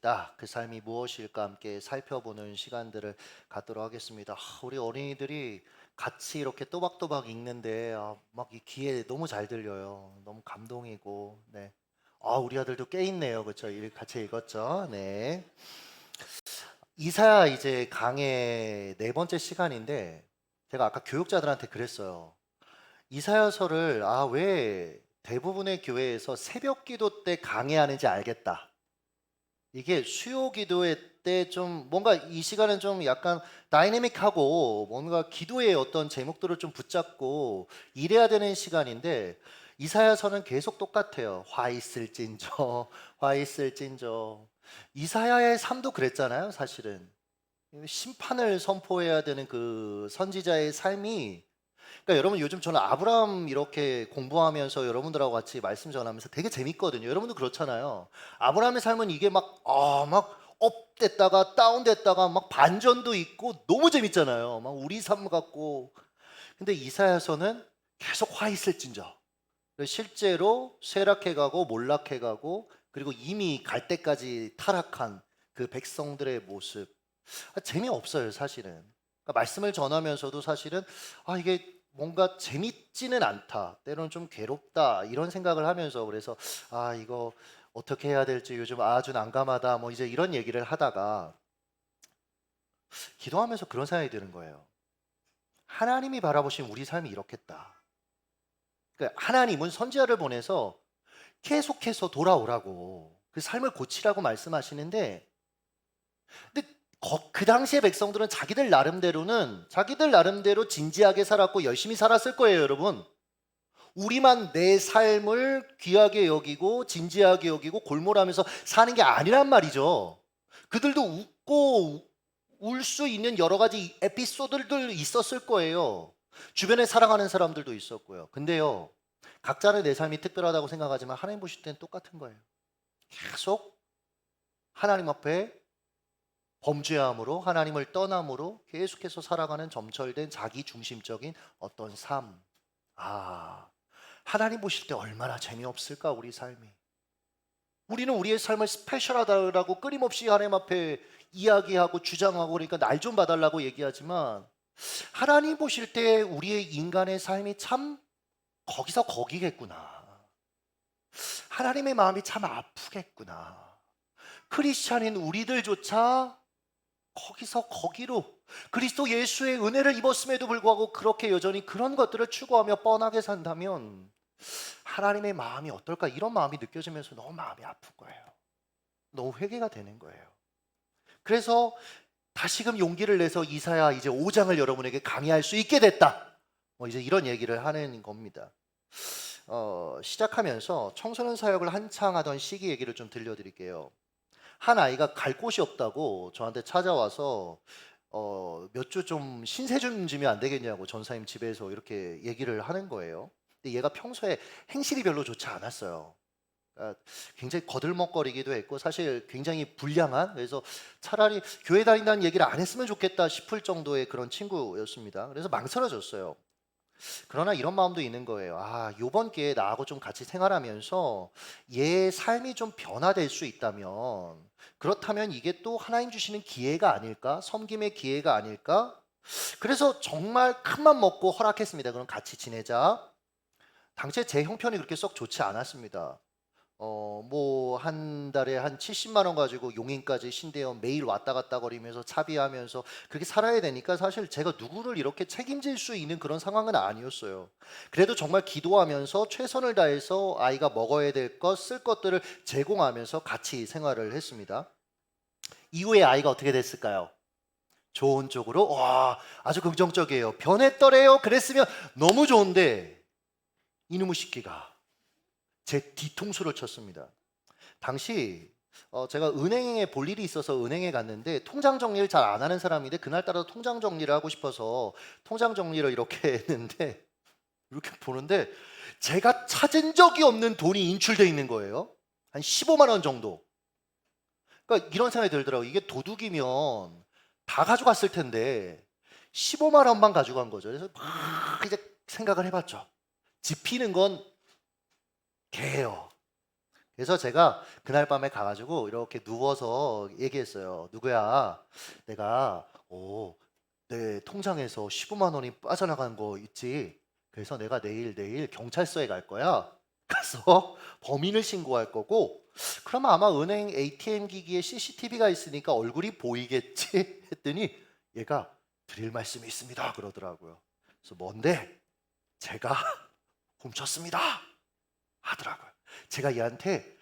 있다. 그 삶이 무엇일까 함께 살펴보는 시간들을 갖도록 하겠습니다. 우리 어린이들이 같이 이렇게 또박또박 읽는데 막 이 귀에 너무 잘 들려요. 너무 감동이고, 네. 우리 아들도 꽤 있네요. 그렇죠? 같이 읽었죠? 네. 이사야 이제 강의 네 번째 시간인데 제가 아까 교육자들한테 그랬어요. 이사야서를 왜 대부분의 교회에서 새벽 기도 때 강의하는지 알겠다. 이게 수요 기도회 때 좀 뭔가 이 시간은 좀 약간 다이내믹하고 뭔가 기도의 어떤 제목들을 좀 붙잡고 일해야 되는 시간인데 이사야서는 계속 똑같아요. 화 있을진저, 화 있을진저. 이사야의 삶도 그랬잖아요, 사실은. 심판을 선포해야 되는 그 선지자의 삶이 그러니까 여러분 요즘 저는 아브라함 이렇게 공부하면서 여러분들하고 같이 말씀 전하면서 되게 재밌거든요. 여러분도 그렇잖아요. 아브라함의 삶은 이게 막 업됐다가 다운됐다가 막 반전도 있고 너무 재밌잖아요. 막 우리 삶 같고. 근데 이사야서는 계속 화 있을진저. 실제로 쇠락해가고 몰락해가고 그리고 이미 갈 때까지 타락한 그 백성들의 모습. 재미없어요, 사실은. 그러니까 말씀을 전하면서도 사실은 이게 뭔가 재밌지는 않다. 때로는 좀 괴롭다. 이런 생각을 하면서 그래서 이거 어떻게 해야 될지 요즘 아주 난감하다. 뭐 이제 이런 얘기를 하다가 기도하면서 그런 생각이 드는 거예요. 하나님이 바라보신 우리 삶이 이렇겠다. 그러니까 하나님은 선지자를 보내서 계속해서 돌아오라고 그 삶을 고치라고 말씀하시는데 근데 그 당시의 백성들은 자기들 나름대로 진지하게 살았고 열심히 살았을 거예요, 여러분. 우리만 내 삶을 귀하게 여기고 진지하게 여기고 골몰하면서 사는 게 아니란 말이죠. 그들도 웃고 울 수 있는 여러 가지 에피소드들 있었을 거예요. 주변에 사랑하는 사람들도 있었고요. 근데요, 각자는 내 삶이 특별하다고 생각하지만 하나님 보실 때는 똑같은 거예요. 계속 하나님 앞에 범죄함으로 하나님을 떠남으로 계속해서 살아가는 점철된 자기 중심적인 어떤 삶. 아, 하나님 보실 때 얼마나 재미없을까 우리 삶이. 우리는 우리의 삶을 스페셜하다고 끊임없이 하나님 앞에 이야기하고 주장하고 그러니까 날 좀 봐달라고 얘기하지만 하나님 보실 때 우리의 인간의 삶이 참 거기서 거기겠구나. 하나님의 마음이 참 아프겠구나. 크리스찬인 우리들조차 거기서 거기로 그리스도 예수의 은혜를 입었음에도 불구하고 그렇게 여전히 그런 것들을 추구하며 뻔하게 산다면 하나님의 마음이 어떨까 이런 마음이 느껴지면서 너무 마음이 아픈 거예요. 너무 회개가 되는 거예요. 그래서 다시금 용기를 내서 이사야 이제 5장을 여러분에게 강의할 수 있게 됐다. 뭐 이제 이런 얘기를 하는 겁니다. 시작하면서 청소년 사역을 한창 하던 시기 얘기를 좀 들려드릴게요. 한 아이가 갈 곳이 없다고 저한테 찾아와서 몇 주 좀 신세 좀 지면 안 되겠냐고 전사님 집에서 이렇게 얘기를 하는 거예요. 근데 얘가 평소에 행실이 별로 좋지 않았어요. 그러니까 굉장히 거들먹거리기도 했고 사실 굉장히 불량한 그래서 차라리 교회 다닌다는 얘기를 안 했으면 좋겠다 싶을 정도의 그런 친구였습니다. 그래서 망설여졌어요. 그러나 이런 마음도 있는 거예요. 요번 기회에 나하고 좀 같이 생활하면서 얘의 삶이 좀 변화될 수 있다면 그렇다면 이게 또 하나님 주시는 기회가 아닐까? 섬김의 기회가 아닐까? 그래서 정말 큰맘 먹고 허락했습니다. 그럼 같이 지내자. 당시에 제 형편이 그렇게 썩 좋지 않았습니다. 뭐 한 달에 한 70만 원 가지고 용인까지 신대원 매일 왔다 갔다 거리면서 차비하면서 그렇게 살아야 되니까 사실 제가 누구를 이렇게 책임질 수 있는 그런 상황은 아니었어요. 그래도 정말 기도하면서 최선을 다해서 아이가 먹어야 될 것, 쓸 것들을 제공하면서 같이 생활을 했습니다. 이후에 아이가 어떻게 됐을까요? 좋은 쪽으로 아주 긍정적이에요. 변했더래요. 그랬으면 너무 좋은데 이놈의 새끼가 제 뒤통수를 쳤습니다. 당시 제가 은행에 볼 일이 있어서 은행에 갔는데 통장 정리를 잘 안 하는 사람인데 그날따라 통장 정리를 하고 싶어서 통장 정리를 이렇게 했는데 이렇게 보는데 제가 찾은 적이 없는 돈이 인출돼 있는 거예요. 한 15만 원 정도. 그러니까 이런 생각이 들더라고요. 이게 도둑이면 다 가져갔을 텐데 15만 원만 가져간 거죠. 그래서 막 이제 생각을 해봤죠. 지피는 건 개예요. 그래서 제가 그날 밤에 가가지고 이렇게 누워서 얘기했어요. 누구야? 내가 내 통장에서 15만 원이 빠져나간 거 있지? 그래서 내가 내일 경찰서에 갈 거야. 가서 범인을 신고할 거고, 그러면 아마 은행 ATM 기기에 CCTV가 있으니까 얼굴이 보이겠지? 했더니 얘가 드릴 말씀이 있습니다. 그러더라고요. 그래서 뭔데? 제가 훔쳤습니다. 하더라고요. 제가 얘한테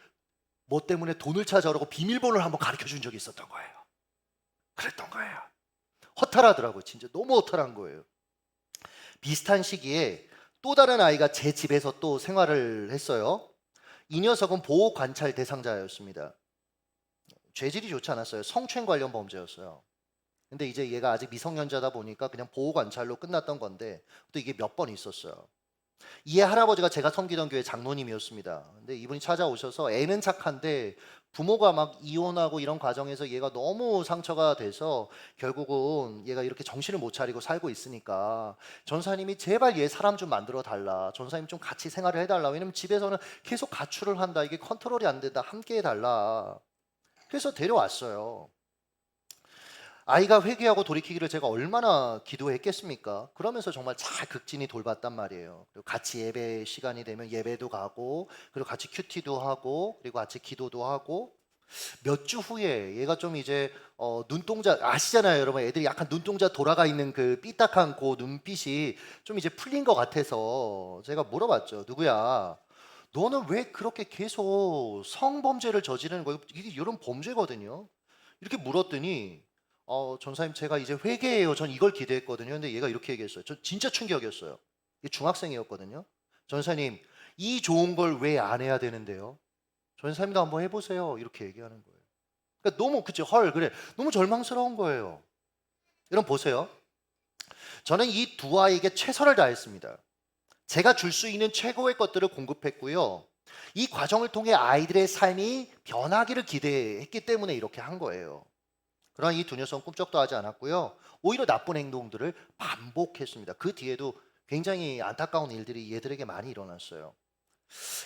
뭐 때문에 돈을 찾아오라고 비밀번호를 한번 가르쳐 준 적이 있었던 거예요. 그랬던 거예요. 허탈하더라고요. 진짜 너무 허탈한 거예요. 비슷한 시기에 또 다른 아이가 제 집에서 또 생활을 했어요. 이 녀석은 보호 관찰 대상자였습니다. 죄질이 좋지 않았어요. 성추행 관련 범죄였어요. 근데 이제 얘가 아직 미성년자다 보니까 그냥 보호 관찰로 끝났던 건데 또 이게 몇 번 있었어요. 이에 할아버지가 제가 섬기던 교회 장로님이었습니다. 근데 이분이 찾아오셔서 애는 착한데 부모가 막 이혼하고 이런 과정에서 얘가 너무 상처가 돼서 결국은 얘가 이렇게 정신을 못 차리고 살고 있으니까 전사님이 제발 얘 사람 좀 만들어 달라. 전사님 좀 같이 생활을 해달라. 왜냐면 집에서는 계속 가출을 한다. 이게 컨트롤이 안 된다. 함께 해달라. 그래서 데려왔어요. 아이가 회개하고 돌이키기를 제가 얼마나 기도했겠습니까? 그러면서 정말 잘 극진히 돌봤단 말이에요. 그리고 같이 예배 시간이 되면 예배도 가고, 그리고 같이 큐티도 하고, 그리고 같이 기도도 하고. 몇 주 후에 얘가 좀 이제 눈동자 아시잖아요, 여러분. 애들이 약간 눈동자 돌아가 있는 그 삐딱한 그 눈빛이 좀 이제 풀린 것 같아서 제가 물어봤죠. 누구야? 너는 왜 그렇게 계속 성범죄를 저지르는 거예요? 이게 이런 범죄거든요. 이렇게 물었더니 전사님 제가 이제 회개해요. 전 이걸 기대했거든요. 근데 얘가 이렇게 얘기했어요. 저 진짜 충격이었어요. 이게 중학생이었거든요. 전사님 이 좋은 걸 왜 안 해야 되는데요? 전사님도 한번 해보세요. 이렇게 얘기하는 거예요. 그러니까 너무 그치 헐 그래 너무 절망스러운 거예요. 여러분 보세요. 저는 이 두 아이에게 최선을 다했습니다. 제가 줄 수 있는 최고의 것들을 공급했고요. 이 과정을 통해 아이들의 삶이 변하기를 기대했기 때문에 이렇게 한 거예요. 그러나 이 두 녀석은 꿈쩍도 하지 않았고요. 오히려 나쁜 행동들을 반복했습니다. 그 뒤에도 굉장히 안타까운 일들이 얘들에게 많이 일어났어요.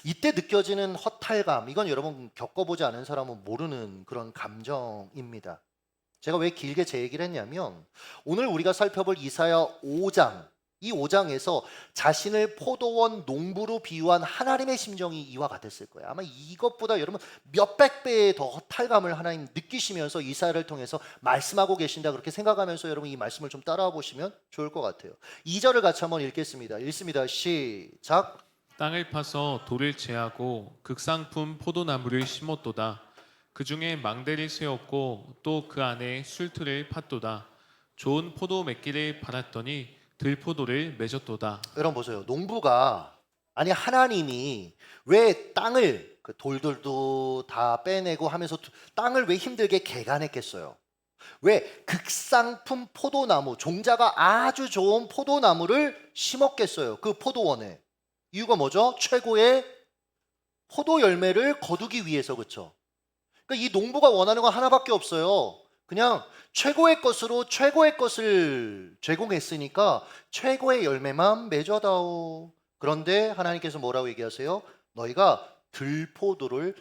이때 느껴지는 허탈감, 이건 여러분 겪어보지 않은 사람은 모르는 그런 감정입니다. 제가 왜 길게 제 얘기를 했냐면 오늘 우리가 살펴볼 이사야 5장, 이 5장에서 자신을 포도원 농부로 비유한 하나님의 심정이 이와 같았을 거예요. 아마 이것보다 여러분 몇백 배의 더 허탈감을 하나님 느끼시면서 이사야를 통해서 말씀하고 계신다 그렇게 생각하면서 여러분 이 말씀을 좀 따라와 보시면 좋을 것 같아요. 2절을 같이 한번 읽겠습니다. 읽습니다. 시작. 땅을 파서 돌을 제하고 극상품 포도나무를 심었도다. 그 중에 망대를 세웠고 또 그 안에 술틀을 팠도다. 좋은 포도 맺기를 바랐더니 들포도를 맺었도다. 여러분 보세요. 농부가 아니 하나님이 왜 땅을 그 돌들도 다 빼내고 하면서 땅을 왜 힘들게 개간했겠어요? 왜 극상품 포도나무 종자가 아주 좋은 포도나무를 심었겠어요? 그 포도원에. 이유가 뭐죠? 최고의 포도 열매를 거두기 위해서 그렇죠? 그러니까 이 농부가 원하는 건 하나밖에 없어요. 그냥 최고의 것으로 최고의 것을 제공했으니까 최고의 열매만 맺어다오. 그런데 하나님께서 뭐라고 얘기하세요? 너희가 들포도를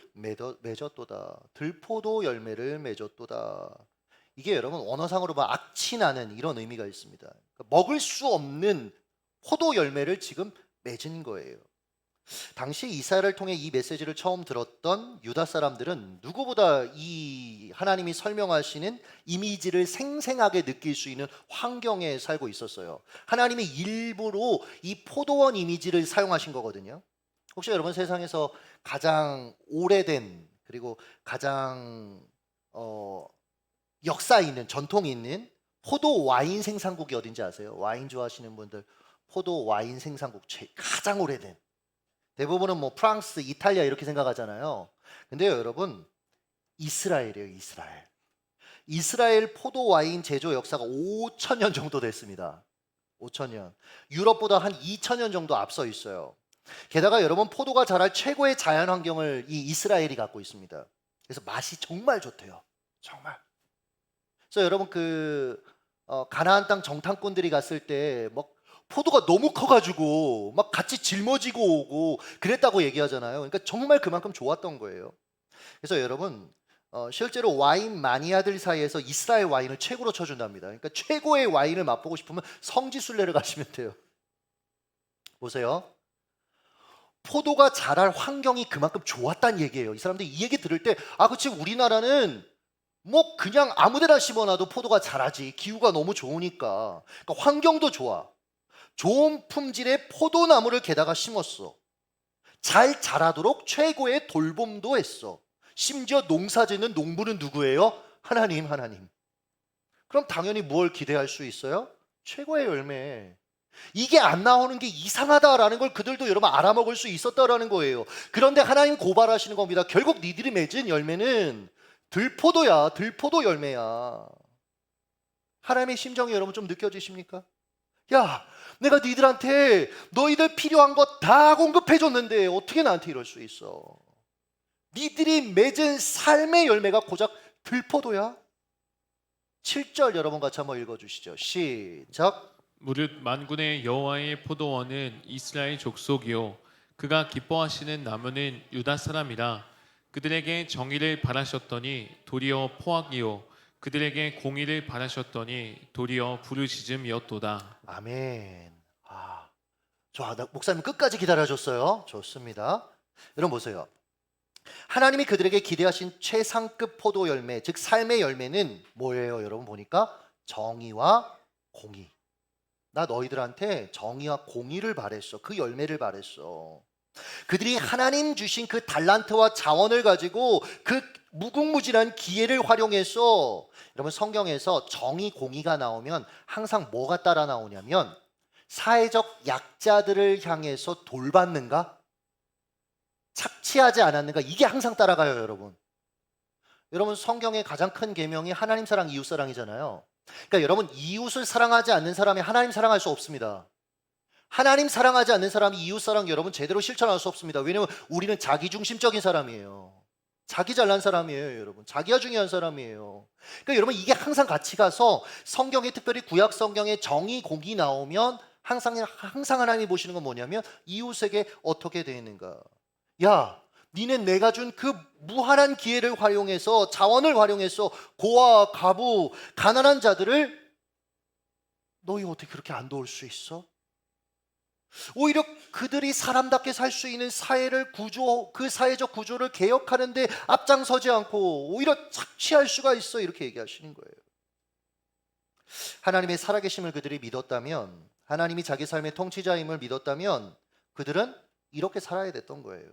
맺었도다. 들포도 열매를 맺었도다. 이게 여러분 언어상으로 막 악취나는 이런 의미가 있습니다. 그러니까 먹을 수 없는 포도 열매를 지금 맺은 거예요. 당시 이사야를 통해 이 메시지를 처음 들었던 유다 사람들은 누구보다 이 하나님이 설명하시는 이미지를 생생하게 느낄 수 있는 환경에 살고 있었어요. 하나님이 일부러 이 포도원 이미지를 사용하신 거거든요. 혹시 여러분 세상에서 가장 오래된 그리고 가장 역사 있는 전통 있는 포도 와인 생산국이 어딘지 아세요? 와인 좋아하시는 분들 포도 와인 생산국 가장 오래된 대부분은 뭐 프랑스, 이탈리아 이렇게 생각하잖아요. 근데요, 여러분, 이스라엘이에요, 이스라엘. 이스라엘 포도 와인 제조 역사가 5,000년 정도 됐습니다. 5,000년. 유럽보다 한 2,000년 정도 앞서 있어요. 게다가 여러분 포도가 자랄 최고의 자연 환경을 이 이스라엘이 갖고 있습니다. 그래서 맛이 정말 좋대요. 정말. 그래서 여러분 가나안 땅 정탐꾼들이 갔을 때 뭐 포도가 너무 커가지고 막 같이 짊어지고 오고 그랬다고 얘기하잖아요. 그러니까 정말 그만큼 좋았던 거예요. 그래서 여러분 실제로 와인 마니아들 사이에서 이스라엘 와인을 최고로 쳐준답니다. 그러니까 최고의 와인을 맛보고 싶으면 성지순례를 가시면 돼요. 보세요. 포도가 자랄 환경이 그만큼 좋았다는 얘기예요. 이 사람들이 이 얘기 들을 때 그치 우리나라는 뭐 그냥 아무데나 심어놔도 포도가 자라지. 기후가 너무 좋으니까. 그러니까 환경도 좋아. 좋은 품질의 포도나무를 게다가 심었어. 잘 자라도록 최고의 돌봄도 했어. 심지어 농사짓는 농부는 누구예요? 하나님. 그럼 당연히 뭘 기대할 수 있어요? 최고의 열매. 이게 안 나오는 게 이상하다라는 걸 그들도 여러분 알아먹을 수 있었다라는 거예요. 그런데 하나님 고발하시는 겁니다. 결국 니들이 맺은 열매는 들포도야, 들포도 열매야. 하나님의 심정이 여러분 좀 느껴지십니까? 야, 내가 니들한테 너희들 필요한 거 다 공급해줬는데 어떻게 나한테 이럴 수 있어? 니들이 맺은 삶의 열매가 고작 들포도야? 7절 여러분 같이 한번 읽어주시죠. 시작. 무릇 만군의 여호와의 포도원은 이스라엘 족속이요 그가 기뻐하시는 나무는 유다 사람이라. 그들에게 정의를 바라셨더니 도리어 포악이요 그들에게 공의를 바라셨더니 도리어 부르짖음이었도다. 아멘. 좋아. 목사님 끝까지 기다려줬어요. 좋습니다. 여러분 보세요. 하나님이 그들에게 기대하신 최상급 포도 열매, 즉 삶의 열매는 뭐예요? 여러분 보니까 정의와 공의. 나 너희들한테 정의와 공의를 바랬어. 그 열매를 바랬어. 그들이 하나님 주신 그 달란트와 자원을 가지고 그 무궁무진한 기회를 활용해서, 여러분 성경에서 정의 공의가 나오면 항상 뭐가 따라 나오냐면 사회적 약자들을 향해서 돌봤는가? 착취하지 않았는가? 이게 항상 따라가요, 여러분. 여러분 성경의 가장 큰 계명이 하나님 사랑, 이웃 사랑이잖아요. 그러니까 여러분 이웃을 사랑하지 않는 사람이 하나님 사랑할 수 없습니다. 하나님 사랑하지 않는 사람이 이웃 사랑 여러분 제대로 실천할 수 없습니다. 왜냐하면 우리는 자기중심적인 사람이에요. 자기 잘난 사람이에요, 여러분. 자기가 중요한 사람이에요. 그러니까 여러분 이게 항상 같이 가서 성경에, 특별히 구약 성경에 정의, 공의 나오면 항상 하나님이 보시는 건 뭐냐면 이웃에게 어떻게 대했는가. 야, 니네 내가 준 그 무한한 기회를 활용해서, 자원을 활용해서 고아, 가부, 가난한 자들을 너희 어떻게 그렇게 안 도울 수 있어? 오히려 그들이 사람답게 살 수 있는 사회를 그 사회적 구조를 개혁하는데 앞장서지 않고 오히려 착취할 수가 있어, 이렇게 얘기하시는 거예요. 하나님의 살아계심을 그들이 믿었다면, 하나님이 자기 삶의 통치자임을 믿었다면 그들은 이렇게 살아야 됐던 거예요.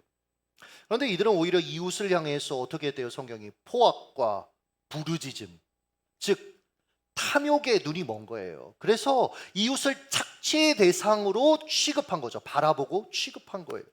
그런데 이들은 오히려 이웃을 향해서 어떻게 했대요? 성경이 포악과 부르짖음, 즉 탐욕에 눈이 먼 거예요. 그래서 이웃을 착취의 대상으로 취급한 거죠. 바라보고 취급한 거예요.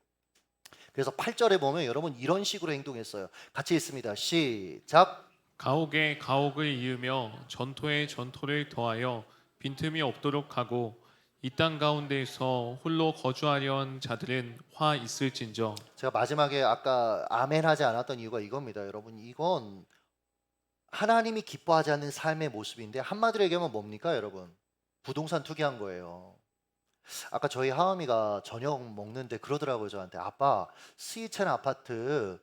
그래서 8절에 보면 여러분 이런 식으로 행동했어요. 같이 읽습니다. 시작. 가옥에 가옥을 이으며 전토에 전토를 더하여 빈틈이 없도록 하고 이 땅 가운데에서 홀로 거주하려 한 자들은 화 있을진저. 제가 마지막에 아까 아멘 하지 않았던 이유가 이겁니다. 여러분 이건 하나님이 기뻐하지 않는 삶의 모습인데 한마디로 얘기하면 뭡니까 여러분? 부동산 투기한 거예요. 아까 저희 하은이가 저녁 먹는데 그러더라고요. 저한테 아빠 스위첸 아파트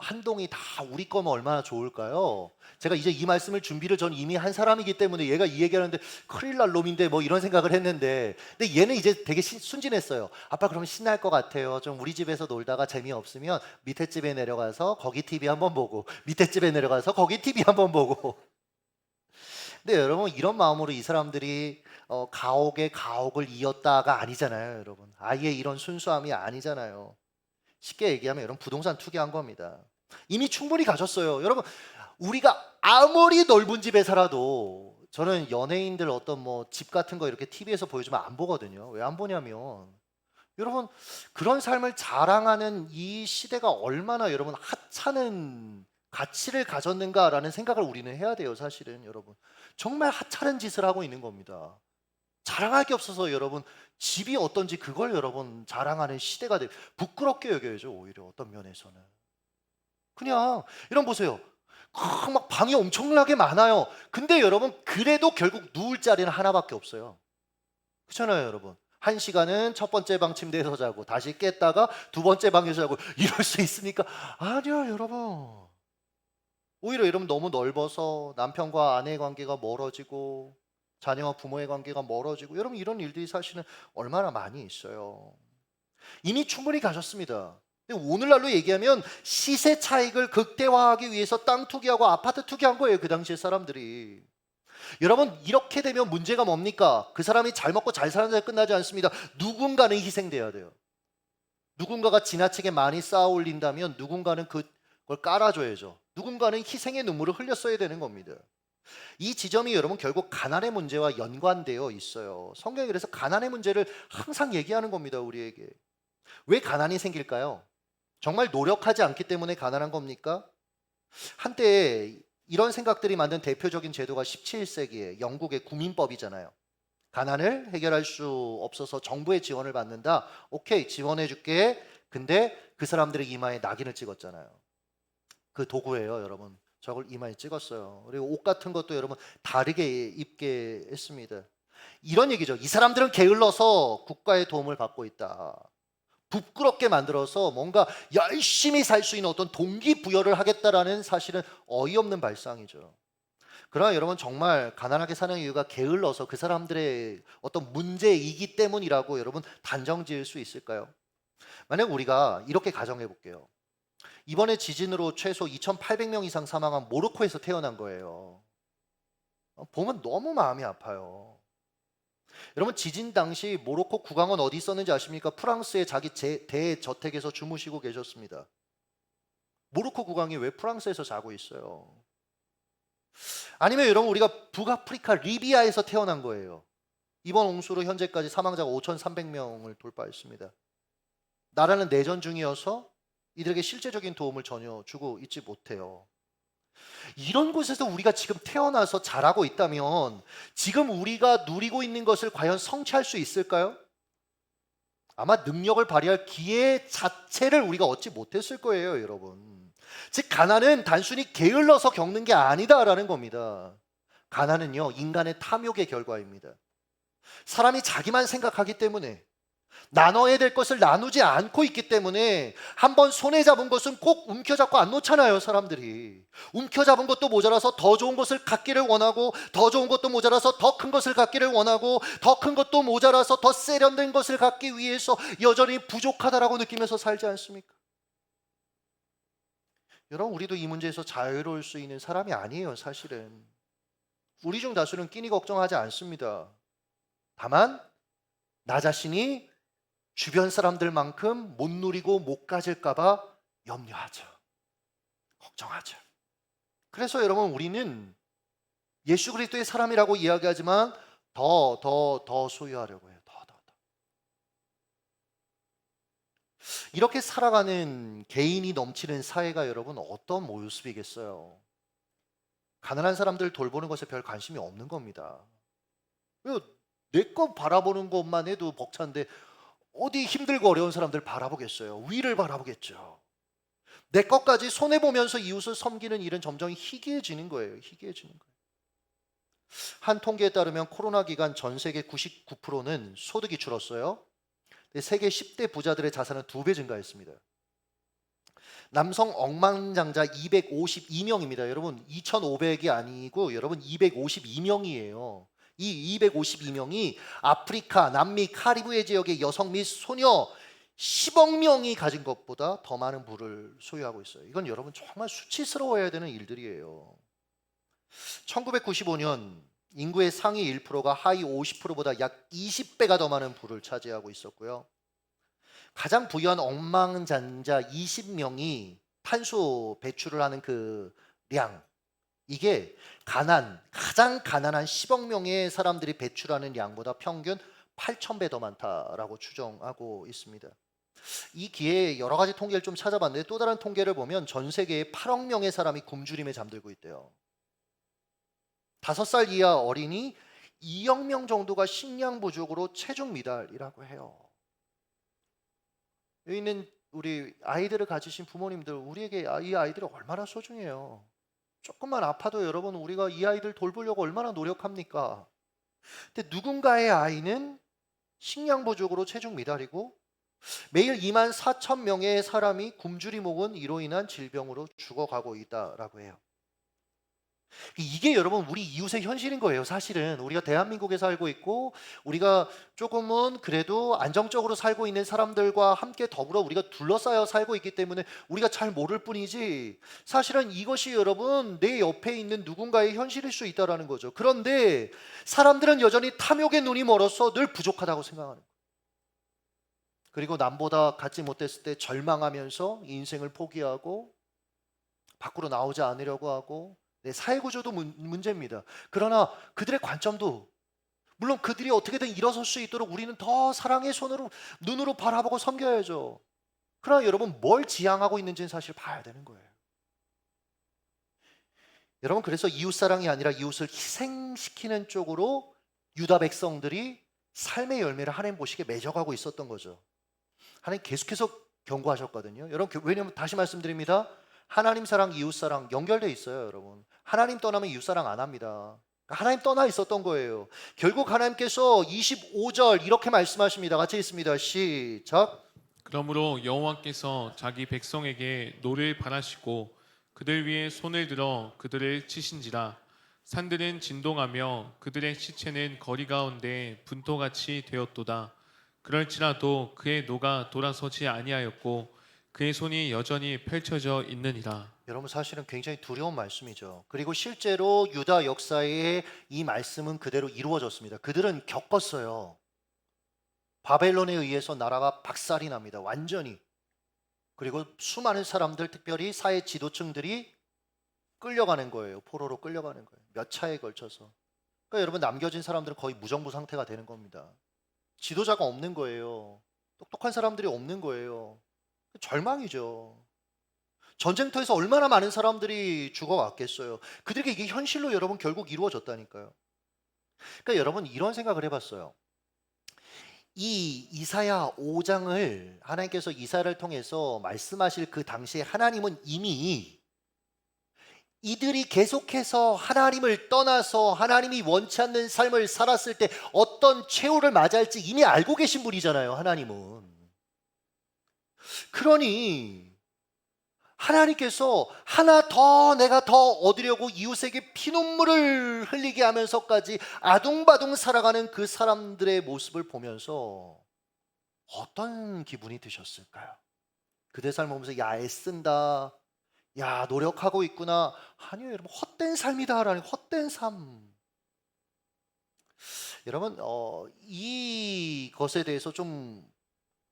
한 동이 다 우리 거면 얼마나 좋을까요? 제가 이제 이 말씀을 준비를 전 이미 한 사람이기 때문에 얘가 이 얘기하는데 큰일 날 놈인데 뭐 이런 생각을 했는데, 근데 얘는 이제 되게 순진했어요. 아빠 그러면 신날 것 같아요. 좀 우리 집에서 놀다가 재미없으면 밑에 집에 내려가서 거기 TV 한번 보고, 밑에 집에 내려가서 거기 TV 한번 보고. 근데 여러분 이런 마음으로 이 사람들이 가옥에 가옥을 이었다가 아니잖아요, 여러분. 아예 이런 순수함이 아니잖아요. 쉽게 얘기하면 여러분 부동산 투기한 겁니다. 이미 충분히 가졌어요. 여러분 우리가 아무리 넓은 집에 살아도, 저는 연예인들 어떤 뭐 집 같은 거 이렇게 TV에서 보여주면 안 보거든요. 왜 안 보냐면 여러분 그런 삶을 자랑하는 이 시대가 얼마나 여러분 하찮은 가치를 가졌는가라는 생각을 우리는 해야 돼요. 사실은 여러분 정말 하찮은 짓을 하고 있는 겁니다. 자랑할 게 없어서 여러분 집이 어떤지 그걸 여러분 자랑하는 시대가 돼. 부끄럽게 여겨야죠. 오히려 어떤 면에서는 그냥 이런 보세요. 막 방이 엄청나게 많아요. 근데 여러분 그래도 결국 누울 자리는 하나밖에 없어요. 그렇잖아요, 여러분. 한 시간은 첫 번째 방 침대에서 자고 다시 깼다가 두 번째 방에서 자고 이럴 수 있습니까? 아니요, 여러분. 오히려 여러분 너무 넓어서 남편과 아내의 관계가 멀어지고 자녀와 부모의 관계가 멀어지고 여러분 이런 일들이 사실은 얼마나 많이 있어요. 이미 충분히 가셨습니다. 근데 오늘날로 얘기하면 시세 차익을 극대화하기 위해서 땅 투기하고 아파트 투기한 거예요, 그 당시에 사람들이. 여러분 이렇게 되면 문제가 뭡니까? 그 사람이 잘 먹고 잘 사는 데 끝나지 않습니다. 누군가는 희생돼야 돼요. 누군가가 지나치게 많이 쌓아 올린다면 누군가는 그걸 깔아줘야죠. 누군가는 희생의 눈물을 흘렸어야 되는 겁니다. 이 지점이 여러분 결국 가난의 문제와 연관되어 있어요. 성경이 그래서 가난의 문제를 항상 얘기하는 겁니다, 우리에게. 왜 가난이 생길까요? 정말 노력하지 않기 때문에 가난한 겁니까? 한때 이런 생각들이 만든 대표적인 제도가 17세기에 영국의 구민법이잖아요. 가난을 해결할 수 없어서 정부의 지원을 받는다. 오케이, 지원해 줄게. 근데 그 사람들의 이마에 낙인을 찍었잖아요. 그 도구예요, 여러분. 저걸 이마에 찍었어요. 그리고 옷 같은 것도 여러분 다르게 입게 했습니다. 이런 얘기죠. 이 사람들은 게을러서 국가의 도움을 받고 있다. 부끄럽게 만들어서 뭔가 열심히 살 수 있는 어떤 동기부여를 하겠다라는 사실은 어이없는 발상이죠. 그러나 여러분 정말 가난하게 사는 이유가 게을러서 그 사람들의 어떤 문제이기 때문이라고 여러분 단정 지을 수 있을까요? 만약 우리가 이렇게 가정해 볼게요. 이번에 지진으로 최소 2,800명 이상 사망한 모로코에서 태어난 거예요. 보면 너무 마음이 아파요. 여러분 지진 당시 모로코 국왕은 어디 있었는지 아십니까? 프랑스의 자기 대저택에서 주무시고 계셨습니다. 모로코 국왕이 왜 프랑스에서 자고 있어요? 아니면 여러분 우리가 북아프리카 리비아에서 태어난 거예요. 이번 홍수로 현재까지 사망자가 5,300명을 돌파했습니다. 나라는 내전 중이어서 이들에게 실제적인 도움을 전혀 주고 있지 못해요. 이런 곳에서 우리가 지금 태어나서 자라고 있다면 지금 우리가 누리고 있는 것을 과연 성취할 수 있을까요? 아마 능력을 발휘할 기회 자체를 우리가 얻지 못했을 거예요, 여러분. 즉 가난은 단순히 게을러서 겪는 게 아니다라는 겁니다. 가난은요, 인간의 탐욕의 결과입니다. 사람이 자기만 생각하기 때문에 나눠야 될 것을 나누지 않고 있기 때문에 한번 손에 잡은 것은 꼭 움켜잡고 안 놓잖아요, 사람들이. 움켜잡은 것도 모자라서 더 좋은 것을 갖기를 원하고 더 좋은 것도 모자라서 더 큰 것을 갖기를 원하고 더 큰 것도 모자라서 더 세련된 것을 갖기 위해서 여전히 부족하다라고 느끼면서 살지 않습니까? 여러분 우리도 이 문제에서 자유로울 수 있는 사람이 아니에요, 사실은. 우리 중 다수는 끼니 걱정하지 않습니다. 다만 나 자신이 주변 사람들만큼 못 누리고 못 가질까 봐 염려하죠. 걱정하죠. 그래서 여러분 우리는 예수 그리스도의 사람이라고 이야기하지만 더 소유하려고 해요. 더. 이렇게 살아가는 개인이 넘치는 사회가 여러분 어떤 모습이겠어요? 가난한 사람들 돌보는 것에 별 관심이 없는 겁니다. 내 것 바라보는 것만 해도 벅찬데 어디 힘들고 어려운 사람들 바라보겠어요? 위를 바라보겠죠. 내 것까지 손해보면서 이웃을 섬기는 일은 점점 희귀해지는 거예요. 희귀해지는 거예요. 한 통계에 따르면 코로나 기간 전 세계 99%는 소득이 줄었어요. 세계 10대 부자들의 자산은 2배 증가했습니다. 남성 억만장자 252명입니다. 여러분 2,500이 아니고 여러분 252명이에요. 이 252명이 아프리카, 남미, 카리브해 지역의 여성 및 소녀 10억 명이 가진 것보다 더 많은 부를 소유하고 있어요. 이건 여러분 정말 수치스러워야 되는 일들이에요. 1995년 인구의 상위 1%가 하위 50%보다 약 20배가 더 많은 부를 차지하고 있었고요. 가장 부유한 억만장자 20명이 탄소 배출을 하는 그 량, 이게 가장 가난한 10억 명의 사람들이 배출하는 양보다 평균 8,000배 더 많다라고 추정하고 있습니다. 이 기회에 여러 가지 통계를 좀 찾아봤는데 또 다른 통계를 보면 전 세계에 8억 명의 사람이 굶주림에 잠들고 있대요. 5살 이하 어린이 2억 명 정도가 식량 부족으로 체중 미달이라고 해요. 여기 있는 우리 아이들을 가지신 부모님들, 우리에게 이 아이들이 얼마나 소중해요. 조금만 아파도 여러분 우리가 이 아이들 돌보려고 얼마나 노력합니까? 근데 누군가의 아이는 식량 부족으로 체중 미달이고 매일 2만 4천 명의 사람이 굶주림 혹은 이로 인한 질병으로 죽어가고 있다라고 해요. 이게 여러분 우리 이웃의 현실인 거예요. 사실은 우리가 대한민국에 살고 있고 우리가 조금은 그래도 안정적으로 살고 있는 사람들과 함께 더불어 우리가 둘러싸여 살고 있기 때문에 우리가 잘 모를 뿐이지 사실은 이것이 여러분 내 옆에 있는 누군가의 현실일 수 있다라는 거죠. 그런데 사람들은 여전히 탐욕의 눈이 멀어서 늘 부족하다고 생각하는 거예요. 그리고 남보다 갖지 못했을 때 절망하면서 인생을 포기하고 밖으로 나오지 않으려고 하고 내 사회 구조도 문제입니다. 그러나 그들의 관점도 물론 그들이 어떻게든 일어설 수 있도록 우리는 더 사랑의 손으로 눈으로 바라보고 섬겨야죠. 그러나 여러분 뭘 지향하고 있는지는 사실 봐야 되는 거예요. 여러분 그래서 이웃사랑이 아니라 이웃을 희생시키는 쪽으로 유다 백성들이 삶의 열매를 하나님 보시기에 맺어가고 있었던 거죠. 하나님 계속해서 경고하셨거든요. 여러분 왜냐하면 다시 말씀드립니다. 하나님 사랑, 이웃 사랑 연결되어 있어요, 여러분. 하나님 떠나면 이웃 사랑 안 합니다. 하나님 떠나 있었던 거예요. 결국 하나님께서 25절 이렇게 말씀하십니다. 같이 읽습니다. 시작. 그러므로 여호와께서 자기 백성에게 노를 바라시고 그들 위에 손을 들어 그들을 치신지라. 산들은 진동하며 그들의 시체는 거리 가운데 분토같이 되었도다. 그럴지라도 그의 노가 돌아서지 아니하였고 그의 손이 여전히 펼쳐져 있느니라. 여러분 사실은 굉장히 두려운 말씀이죠. 그리고 실제로 유다 역사에 이 말씀은 그대로 이루어졌습니다. 그들은 겪었어요. 바벨론에 의해서 나라가 박살이 납니다. 완전히. 그리고 수많은 사람들, 특별히 사회 지도층들이 끌려가는 거예요. 포로로 끌려가는 거예요. 몇 차에 걸쳐서. 그러니까 여러분 남겨진 사람들은 거의 무정부 상태가 되는 겁니다. 지도자가 없는 거예요. 똑똑한 사람들이 없는 거예요. 절망이죠. 전쟁터에서 얼마나 많은 사람들이 죽어왔겠어요. 그들에게 이게 현실로 여러분 결국 이루어졌다니까요. 그러니까 여러분 이런 생각을 해봤어요. 이 이사야 5장을 하나님께서 이사야를 통해서 말씀하실 그 당시에 하나님은 이미 이들이 계속해서 하나님을 떠나서 하나님이 원치 않는 삶을 살았을 때 어떤 최후를 맞이할지 이미 알고 계신 분이잖아요, 하나님은. 그러니 하나님께서 하나 더 내가 더 얻으려고 이웃에게 피눈물을 흘리게 하면서까지 아둥바둥 살아가는 그 사람들의 모습을 보면서 어떤 기분이 드셨을까요? 그대 삶을 보면서 야 애쓴다, 야 노력하고 있구나. 아니요 여러분, 헛된 삶이다라는 헛된 삶. 여러분 이것에 대해서 좀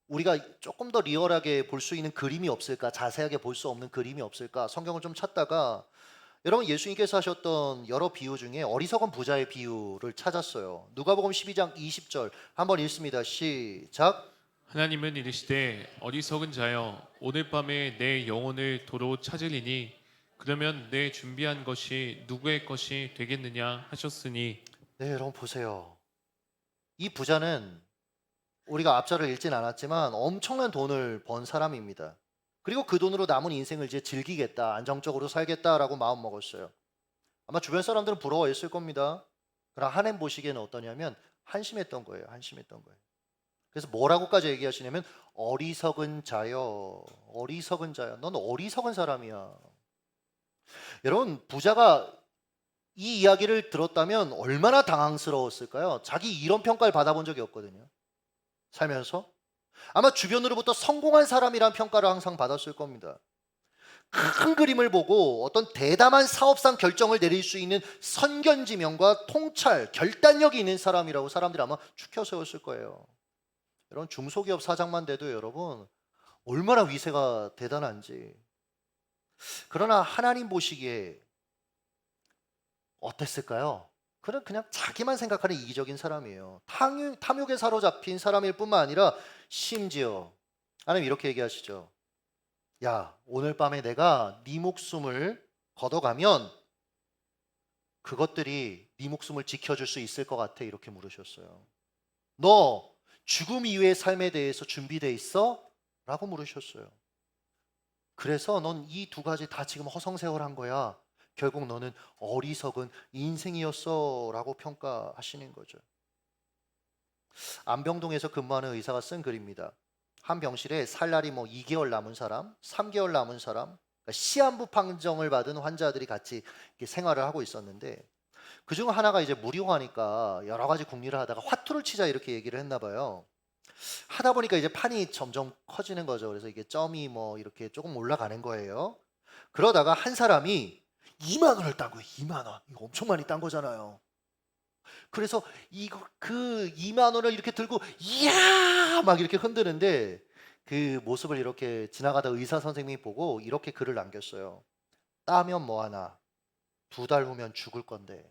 우리가 조금 더 리얼하게 볼 수 있는 그림이 없을까, 자세하게 볼 수 없는 그림이 없을까 성경을 좀 찾다가 여러분 예수님께서 하셨던 여러 비유 중에 어리석은 부자의 비유를 찾았어요. 누가복음 12장 20절 한번 읽습니다. 시작. 하나님은 이르시되 어리석은 자여 오늘 밤에 내 영혼을 도로 찾으리니 그러면 내 준비한 것이 누구의 것이 되겠느냐 하셨으니. 네 여러분 보세요. 이 부자는 우리가 앞절을 읽진 않았지만 엄청난 돈을 번 사람입니다. 그리고 그 돈으로 남은 인생을 이제 즐기겠다, 안정적으로 살겠다라고 마음 먹었어요. 아마 주변 사람들은 부러워했을 겁니다. 그러나 하나님 보시기에는 어떠냐면 한심했던 거예요. 한심했던 거예요. 그래서 뭐라고까지 얘기하시냐면 어리석은 자여, 어리석은 자여, 넌 어리석은 사람이야. 여러분 부자가 이 이야기를 들었다면 얼마나 당황스러웠을까요? 자기 이런 평가를 받아본 적이 없거든요. 살면서 아마 주변으로부터 성공한 사람이란 평가를 항상 받았을 겁니다. 큰 그림을 보고 어떤 대담한 사업상 결정을 내릴 수 있는 선견지명과 통찰, 결단력이 있는 사람이라고 사람들이 아마 추켜 세웠을 거예요. 여러분 중소기업 사장만 돼도 여러분 얼마나 위세가 대단한지. 그러나 하나님 보시기에 어땠을까요? 그는 그냥 자기만 생각하는 이기적인 사람이에요. 탐욕에 사로잡힌 사람일 뿐만 아니라 심지어 하나님 이렇게 얘기하시죠. 야, 오늘 밤에 내가 네 목숨을 걷어가면 그것들이 네 목숨을 지켜줄 수 있을 것 같아. 이렇게 물으셨어요. 너 죽음 이후의 삶에 대해서 준비돼 있어? 라고 물으셨어요. 그래서 넌 이 두 가지 다 지금 허송세월한 거야. 결국 너는 어리석은 인생이었어 라고 평가하시는 거죠. 안병동에서 근무하는 의사가 쓴 글입니다. 한 병실에 살 날이 뭐 2개월 남은 사람, 3개월 남은 사람, 그러니까 시한부 판정을 받은 환자들이 같이 이렇게 생활을 하고 있었는데, 그중 하나가 이제 무료화니까 여러 가지 궁리를 하다가 화투를 치자 이렇게 얘기를 했나 봐요. 하다 보니까 이제 판이 점점 커지는 거죠. 그래서 이게 점이 뭐 이렇게 조금 올라가는 거예요. 그러다가 한 사람이 2만 원을 딴 거예요. 2만 원. 이거 엄청 많이 딴 거잖아요. 그래서 이거 그 2만 원을 이렇게 들고 이야 막 이렇게 흔드는데, 그 모습을 이렇게 지나가다 의사 선생님이 보고 이렇게 글을 남겼어요. 따면 뭐하나, 2달 후면 죽을 건데.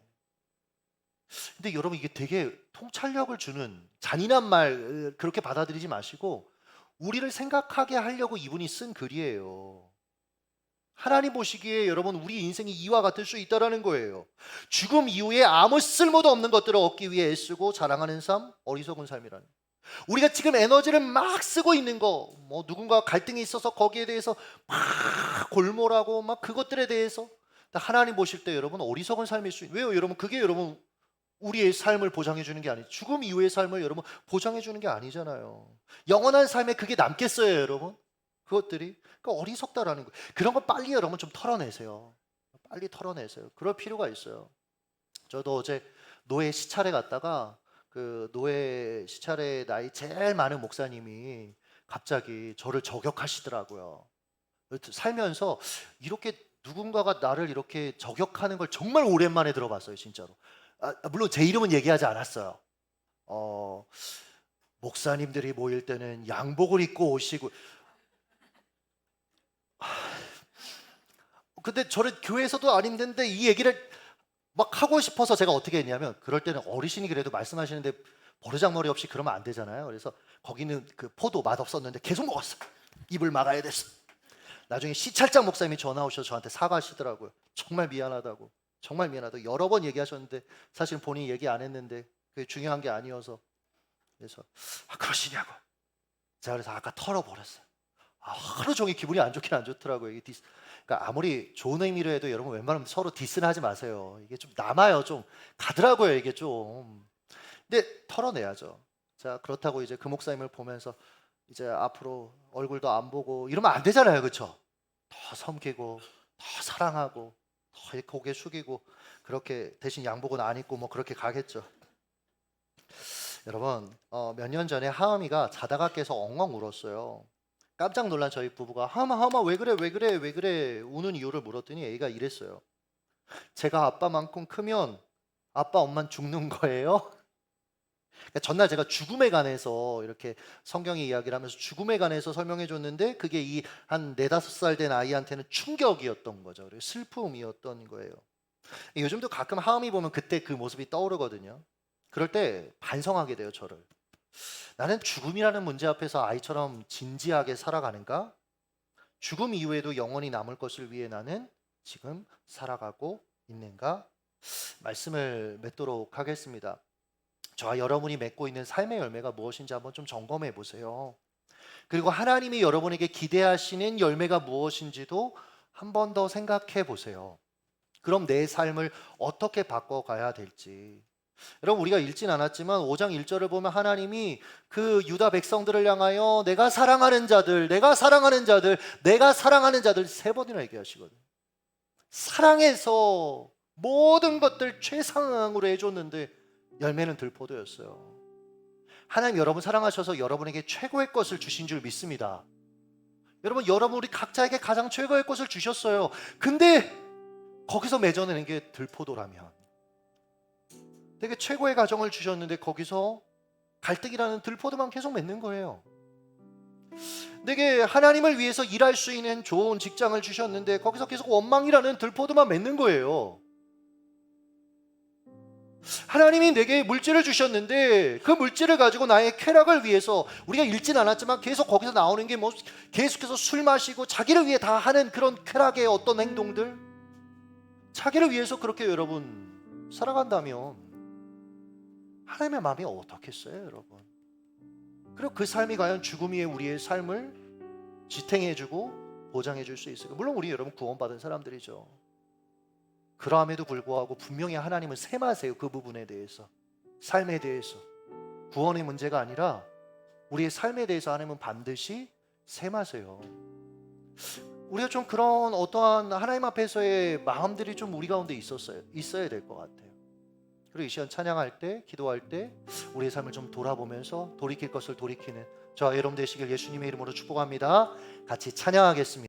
근데 여러분, 이게 되게 통찰력을 주는 잔인한 말, 그렇게 받아들이지 마시고 우리를 생각하게 하려고 이분이 쓴 글이에요. 하나님 보시기에 여러분, 우리 인생이 이와 같을 수 있다라는 거예요. 죽음 이후에 아무 쓸모도 없는 것들을 얻기 위해 애쓰고 자랑하는 삶, 어리석은 삶이라는. 우리가 지금 에너지를 막 쓰고 있는 거, 뭐 누군가 갈등이 있어서 거기에 대해서 막 골몰하고 막 그것들에 대해서, 하나님 보실 때 여러분 어리석은 삶일 수 있는. 왜요 여러분? 그게 여러분 우리의 삶을 보장해 주는 게 아니죠. 죽음 이후의 삶을 여러분 보장해 주는 게 아니잖아요. 영원한 삶에 그게 남겠어요 여러분? 그것들이. 그러니까 어리석다라는 거예요. 그런 거 빨리 여러분 좀 털어내세요. 빨리 털어내세요. 그럴 필요가 있어요. 저도 어제 노예 시찰에 갔다가 그 노예 시찰에 나이 제일 많은 목사님이 갑자기 저를 저격하시더라고요. 살면서 이렇게 누군가가 나를 이렇게 저격하는 걸 정말 오랜만에 들어봤어요, 진짜로. 물론 제 이름은 얘기하지 않았어요. 목사님들이 모일 때는 양복을 입고 오시고. 근데 저를 교회에서도 안 힘든데 이 얘기를 막 하고 싶어서 제가 어떻게 했냐면, 그럴 때는 어르신이 그래도 말씀하시는데 버르장머리 없이 그러면 안 되잖아요. 그래서 거기는 그 포도 맛없었는데 계속 먹었어. 입을 막아야 됐어. 나중에 시찰장 목사님이 전화 오셔서 저한테 사과하시더라고요. 정말 미안하다고. 정말 미안하다고. 여러 번 얘기하셨는데 사실 본인이 얘기 안 했는데 그게 중요한 게 아니어서. 그래서 그러시냐고. 제가 그래서 아까 털어버렸어요. 하루 종일 기분이 안 좋긴 안 좋더라고요. 이게 그러니까 아무리 좋은 의미로 해도 여러분 웬만하면 서로 디스는 하지 마세요. 이게 좀 남아요. 좀 가더라고요. 이게 좀. 근데 털어내야죠. 자, 그렇다고 이제 그 목사님을 보면서 이제 앞으로 얼굴도 안 보고 이러면 안 되잖아요. 그렇죠? 더 섬기고 더 사랑하고 더 이렇게 고개 숙이고, 그렇게 대신 양복은 안 입고 뭐 그렇게 가겠죠. 여러분, 몇 년 전에 하은이가 자다가 깨서 엉엉 울었어요. 깜짝 놀란 저희 부부가 하은아 왜 그래 왜 그래 왜 그래 우는 이유를 물었더니 애가 이랬어요. 제가 아빠만큼 크면 아빠 엄만 죽는 거예요. 그러니까 전날 제가 죽음에 관해서 이렇게 성경의 이야기를 하면서 죽음에 관해서 설명해 줬는데, 그게 이 한 4-5살 된 아이한테는 충격이었던 거죠. 그리고 슬픔이었던 거예요. 요즘도 가끔 하음이 보면 그때 그 모습이 떠오르거든요. 그럴 때 반성하게 돼요, 저를. 나는 죽음이라는 문제 앞에서 아이처럼 진지하게 살아가는가? 죽음 이후에도 영원히 남을 것을 위해 나는 지금 살아가고 있는가? 말씀을 맺도록 하겠습니다. 저와 여러분이 맺고 있는 삶의 열매가 무엇인지 한번 좀 점검해 보세요. 그리고 하나님이 여러분에게 기대하시는 열매가 무엇인지도 한 번 더 생각해 보세요. 그럼 내 삶을 어떻게 바꿔가야 될지. 여러분, 우리가 읽진 않았지만 5장 1절을 보면 하나님이 그 유다 백성들을 향하여 내가 사랑하는 자들, 내가 사랑하는 자들, 내가 사랑하는 자들 3번이나 얘기하시거든요. 사랑해서 모든 것들 최상으로 해줬는데 열매는 들포도였어요. 하나님 여러분 사랑하셔서 여러분에게 최고의 것을 주신 줄 믿습니다. 여러분 우리 각자에게 가장 최고의 것을 주셨어요. 근데 거기서 맺어내는 게 들포도라면, 되게 최고의 가정을 주셨는데 거기서 갈등이라는 들포도만 계속 맺는 거예요. 내게 하나님을 위해서 일할 수 있는 좋은 직장을 주셨는데 거기서 계속 원망이라는 들포도만 맺는 거예요. 하나님이 내게 물질을 주셨는데 그 물질을 가지고 나의 쾌락을 위해서, 우리가 읽진 않았지만 계속 거기서 나오는 게 뭐 계속해서 술 마시고 자기를 위해 다 하는 그런 쾌락의 어떤 행동들, 자기를 위해서 그렇게 여러분 살아간다면 하나님의 마음이 어떻겠어요 여러분? 그리고 그 삶이 과연 죽음 위에 우리의 삶을 지탱해주고 보장해줄 수 있을까? 물론 우리 여러분 구원받은 사람들이죠. 그러함에도 불구하고 분명히 하나님은 세마세요. 그 부분에 대해서, 삶에 대해서. 구원의 문제가 아니라 우리의 삶에 대해서 하나님은 반드시 셈하세요. 우리가 좀 그런 어떠한 하나님 앞에서의 마음들이 좀 우리 가운데 있어야 될 것 같아요. 그리고 이 시간 찬양할 때, 기도할 때 우리의 삶을 좀 돌아보면서 돌이킬 것을 돌이키는 저와 여러분 되시길 예수님의 이름으로 축복합니다. 같이 찬양하겠습니다.